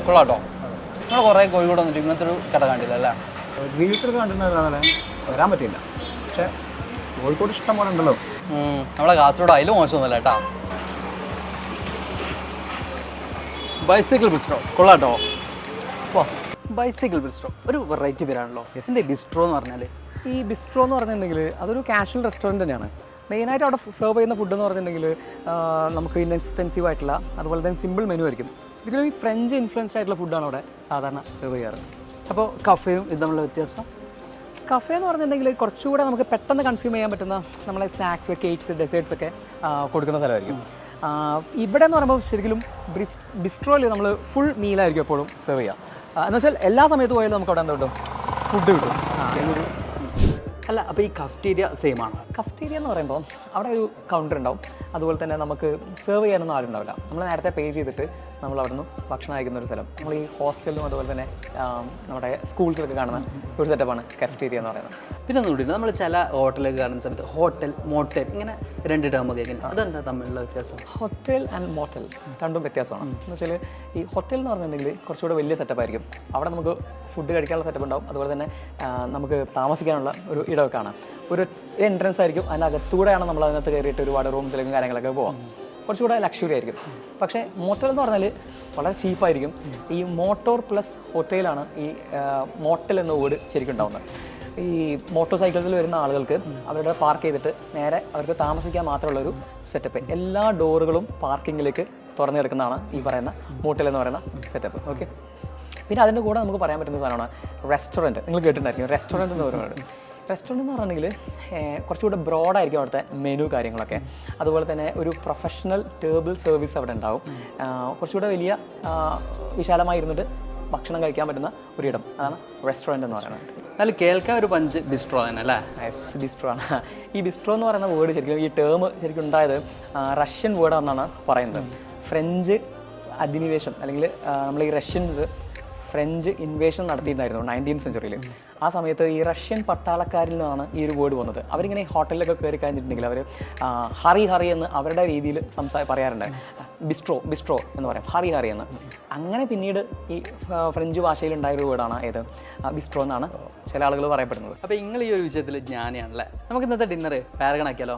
കൊള്ളാട്ടോ. നിങ്ങൾ കുറേ കോഴിക്കോട് വന്നിട്ട് ഇങ്ങനത്തെ ഒരു കട കണ്ടില്ല അല്ലേ? റീൽസിൽ കണ്ടിട്ടുണ്ടായിരുന്നാലേ വരാൻ പറ്റില്ല. പക്ഷേ കോഴിക്കോട് ഇഷ്ടം പോലെ ഉണ്ടല്ലോ. നമ്മളെ കാസർഗോഡ് അതിലും മോശമൊന്നുമല്ല കേട്ടാ. ബൈസൈക്കിൾ ബിസ്ട്രോ കൊള്ളാട്ടോ. ബൈസൈക്കിൾ ബിസ്ട്രോ ഒരു വെറൈറ്റി പേരാണല്ലോ. എന്താ ബിസ്ട്രോ എന്ന് പറഞ്ഞാൽ? ഈ ബിസ്ട്രോ എന്ന് പറഞ്ഞിട്ടുണ്ടെങ്കിൽ അതൊരു കാഷ്വൽ റെസ്റ്റോറൻറ്റ് തന്നെയാണ്. മെയിനായിട്ട് അവിടെ സെർവ് ചെയ്യുന്ന ഫുഡ് എന്ന് പറഞ്ഞിട്ടുണ്ടെങ്കിൽ നമുക്ക് ഇൻഎക്സ്പെൻസീവ് ആയിട്ടുള്ള അതുപോലെ തന്നെ സിമ്പിൾ മെനു ആയിരിക്കും. ഇതിലും ഈ ഫ്രഞ്ച് ഇൻഫ്ലുവൻസ്ഡ് ആയിട്ടുള്ള ഫുഡാണ് അവിടെ സാധാരണ സെർവ് ചെയ്യാറ്. അപ്പോൾ കഫേയും ഇത് തമ്മിലുള്ള വ്യത്യാസം? കഫേ എന്ന് പറഞ്ഞിട്ടുണ്ടെങ്കിൽ കുറച്ചുകൂടെ നമുക്ക് പെട്ടെന്ന് കൺസ്യൂം ചെയ്യാൻ പറ്റുന്ന നമ്മളെ സ്നാക്സ്, കേക്ക്സ്, ഡെസേർട്സ് ഒക്കെ കൊടുക്കുന്ന സ്ഥലമായിരിക്കും. ഇവിടെ എന്ന് പറയുമ്പോൾ ശരിക്കും ബിസ്ട്രോയിൽ നമ്മൾ ഫുൾ മീലായിരിക്കും എപ്പോഴും സെർവ് ചെയ്യുക. എന്ന് വെച്ചാൽ എല്ലാ സമയത്ത് പോയാലും നമുക്ക് അവിടെ എന്താ കിട്ടും, ഫുഡ് കിട്ടും. അല്ല, അപ്പോൾ ഈ കഫ്റ്റീരിയ സെയിം ആണ്? കഫ്റ്റീരിയ എന്ന് പറയുമ്പോൾ അവിടെ ഒരു കൗണ്ടർ ഉണ്ടാവും. അതുപോലെ തന്നെ നമുക്ക് സെർവ് ചെയ്യാനൊന്നും ആരുണ്ടാവില്ല. നമ്മൾ നേരത്തെ പേ ചെയ്തിട്ട് നമ്മൾ അവിടെ നിന്ന് ഭക്ഷണം കഴിക്കുന്ന ഒരു സ്ഥലം. നമ്മൾ ഈ ഹോസ്റ്റലിലും അതുപോലെ തന്നെ നമ്മുടെ സ്കൂൾസിലൊക്കെ കാണുന്ന ഒരു സെറ്റപ്പാണ് കഫ്റ്റീരിയ എന്ന് പറയുന്നത്. പിന്നെ ഒന്നും കൂടി, നമ്മൾ ചില ഹോട്ടലൊക്കെ കാണുന്ന സമയത്ത് ഹോട്ടൽ, മോട്ടൽ ഇങ്ങനെ രണ്ട് ടേം കേൾക്കില്ല, അതെന്താ തമ്മിലുള്ള വ്യത്യാസം? ഹോട്ടൽ ആൻഡ് മോട്ടൽ രണ്ടും വ്യത്യാസമാണ്. എന്ന് വെച്ചാൽ ഈ ഹോട്ടൽ എന്ന് പറഞ്ഞിട്ടുണ്ടെങ്കിൽ കുറച്ചുകൂടെ വലിയ സെറ്റപ്പായിരിക്കും. അവിടെ നമുക്ക് ഫുഡ് കഴിക്കാനുള്ള സെറ്റപ്പ് ഉണ്ടാവും. അതുപോലെ തന്നെ നമുക്ക് താമസിക്കാനുള്ള ഒരു ഇടമൊക്കെ കാണാം. ഒരു എൻട്രൻസ് ആയിരിക്കും, അതിനകത്തൂടെയാണ് നമ്മൾ അതിനകത്ത് കയറിയിട്ട് ഒരുപാട് റൂംസിലേക്കും കാര്യങ്ങളൊക്കെ പോകാം. കുറച്ചുകൂടെ ലക്ഷറി ആയിരിക്കും. പക്ഷേ മോട്ടൽ എന്ന് പറഞ്ഞാൽ വളരെ ചീപ്പായിരിക്കും. ഈ മോട്ടോർ പ്ലസ് ഹോട്ടലാണ് ഈ മോട്ടൽ എന്ന വേർഡ് ശരിക്കും ഉണ്ടാവുന്നത്. ഈ മോട്ടോർ സൈക്കിൾസിൽ വരുന്ന ആളുകൾക്ക് അവരുടെ പാർക്ക് ചെയ്തിട്ട് നേരെ അവർക്ക് താമസിക്കാൻ മാത്രമുള്ളൊരു സെറ്റപ്പ്. എല്ലാ ഡോറുകളും പാർക്കിങ്ങിലേക്ക് തുറന്നു കിടക്കുന്നതാണ് ഈ പറയുന്ന മോട്ടൽ എന്ന് പറയുന്ന സെറ്റപ്പ്. ഓക്കെ, പിന്നെ അതിൻ്റെ കൂടെ നമുക്ക് പറയാൻ പറ്റുന്ന സാധനമാണ് റെസ്റ്റോറൻറ്റ്. നിങ്ങൾ കേട്ടിട്ടുണ്ടായിരിക്കും റെസ്റ്റോറൻറ്റ് എന്ന് പറയുന്നത്. റെസ്റ്റോറൻറ്റ് എന്ന് പറഞ്ഞിട്ടുണ്ടെങ്കിൽ കുറച്ചുകൂടെ ബ്രോഡായിരിക്കും അവിടുത്തെ മെനു കാര്യങ്ങളൊക്കെ. അതുപോലെ തന്നെ ഒരു പ്രൊഫഷണൽ ടേബിൾ സർവീസ് അവിടെ ഉണ്ടാവും. കുറച്ചുകൂടെ വലിയ വിശാലമായിരുന്നിട്ട് ഭക്ഷണം കഴിക്കാൻ പറ്റുന്ന ഒരിടം, അതാണ് റെസ്റ്റോറൻറ്റ് എന്ന് പറയുന്നത്. അതിൽ കേൾക്കാൻ ഒരു പഞ്ച് ബിസ്ട്രോ തന്നെ അല്ലേ? ബിസ്ട്രോ ആണ്. ഈ ബിസ്ട്രോ എന്ന് പറയുന്ന വേർഡ് ശരിക്കും, ഈ ടേം ശരിക്കും ഉണ്ടായത് റഷ്യൻ വേർഡാണെന്നാണ് പറയുന്നത്. ഫ്രഞ്ച് അധിനിവേശം അല്ലെങ്കിൽ നമ്മൾ ഈ റഷ്യൻസ് ഫ്രഞ്ച് ഇൻവേഷൻ നടത്തിയിട്ടുണ്ടായിരുന്നു 19th സെഞ്ച്വറിയിൽ. ആ സമയത്ത് ഈ റഷ്യൻ പട്ടാളക്കാരിൽ നിന്നാണ് ഈ ഒരു വേർഡ് വന്നത്. അവരിങ്ങനെ ഹോട്ടലിലൊക്കെ കയറി കഴിഞ്ഞിട്ടുണ്ടെങ്കിൽ അവർ ഹറി ഹറി എന്ന് അവരുടെ രീതിയിൽ പറയാറുണ്ട്. ബിസ്ട്രോ എന്ന് പറയാം, ഹറി ഹറി എന്ന്. അങ്ങനെ പിന്നീട് ഈ ഫ്രഞ്ച് ഭാഷയിൽ ഉണ്ടായൊരു വേർഡാണ് ഏത്, ബിസ്ട്രോ എന്നാണ് ചില ആളുകൾ പറയപ്പെടുന്നത്. അപ്പോൾ നിങ്ങൾ ഈ ഒരു വിഷയത്തിൽ ജ്ഞാനിയാണല്ലേ. നമുക്ക് ഇന്നത്തെ ഡിന്നർ പാരഗൺ ആക്കിയാലോ?